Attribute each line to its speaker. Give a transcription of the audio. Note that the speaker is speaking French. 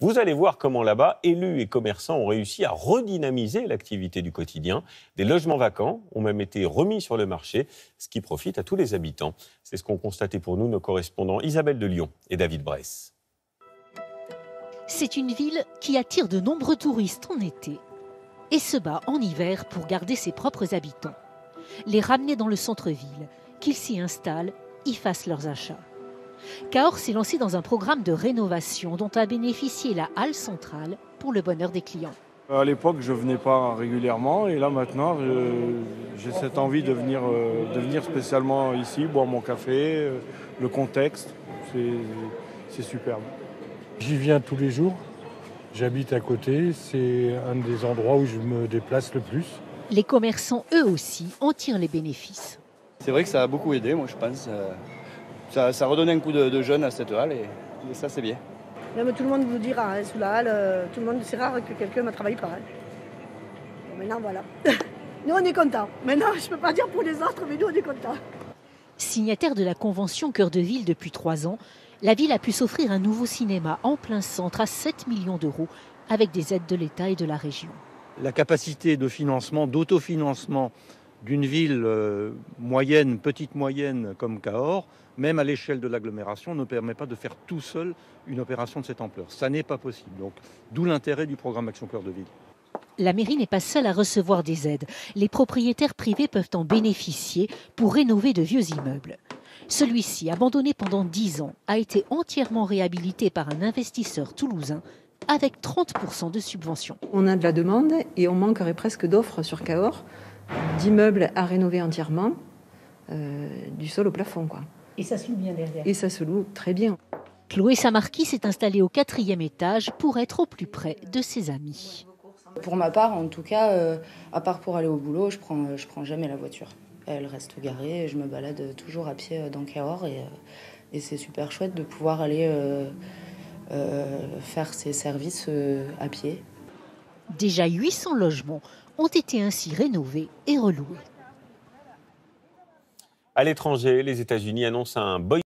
Speaker 1: Vous allez voir comment là-bas, élus et commerçants ont réussi à redynamiser l'activité du quotidien. Des logements vacants ont même été remis sur le marché, ce qui profite à tous les habitants. C'est ce qu'ont constaté pour nous nos correspondants Isabelle de Lyon et David Bress.
Speaker 2: C'est une ville qui attire de nombreux touristes en été et se bat en hiver pour garder ses propres habitants. Les ramener dans le centre-ville, qu'ils s'y installent, y fassent leurs achats. Cahors s'est lancé dans un programme de rénovation dont a bénéficié la halle centrale pour le bonheur des clients.
Speaker 3: À l'époque, je ne venais pas régulièrement et là maintenant, j'ai cette envie de venir spécialement ici, boire mon café, le contexte, c'est superbe.
Speaker 4: J'y viens tous les jours, j'habite à côté, c'est un des endroits où je me déplace le plus.
Speaker 2: Les commerçants, eux aussi, en tirent les bénéfices.
Speaker 5: C'est vrai que ça a beaucoup aidé, moi je pense. Ça redonne un coup de jeune à cette halle et ça c'est bien.
Speaker 6: Non, mais tout le monde vous dira, sous la halle, tout le monde, c'est rare que quelqu'un m'a travaillé par elle. Bon, maintenant voilà. Nous on est contents. Maintenant je ne peux pas dire pour les autres, mais nous on est contents.
Speaker 2: Signataire de la convention Cœur de Ville depuis 3 ans, la ville a pu s'offrir un nouveau cinéma en plein centre à 7 millions d'euros avec des aides de l'État et de la région.
Speaker 7: La capacité de financement, d'autofinancement d'une ville moyenne, petite moyenne comme Cahors, même à l'échelle de l'agglomération, ne permet pas de faire tout seul une opération de cette ampleur. Ça n'est pas possible. Donc, d'où l'intérêt du programme Action Cœur de Ville.
Speaker 2: La mairie n'est pas seule à recevoir des aides. Les propriétaires privés peuvent en bénéficier pour rénover de vieux immeubles. Celui-ci, abandonné pendant 10 ans, a été entièrement réhabilité par un investisseur toulousain avec 30% de subvention.
Speaker 8: On a de la demande et on manquerait presque d'offres sur Cahors, d'immeubles à rénover entièrement, du sol au plafond, quoi.
Speaker 6: Et ça se loue bien derrière.
Speaker 8: Et ça se loue très bien.
Speaker 2: Chloé Samarquis s'est installée au 4e étage pour être au plus près de ses amis.
Speaker 9: Pour ma part, en tout cas, à part pour aller au boulot, je prends jamais la voiture. Elle reste garée, je me balade toujours à pied dans Cahors et c'est super chouette de pouvoir aller faire ses services à pied.
Speaker 2: Déjà 800 logements ont été ainsi rénovés et reloués.
Speaker 1: À l'étranger, les États-Unis annoncent un boycott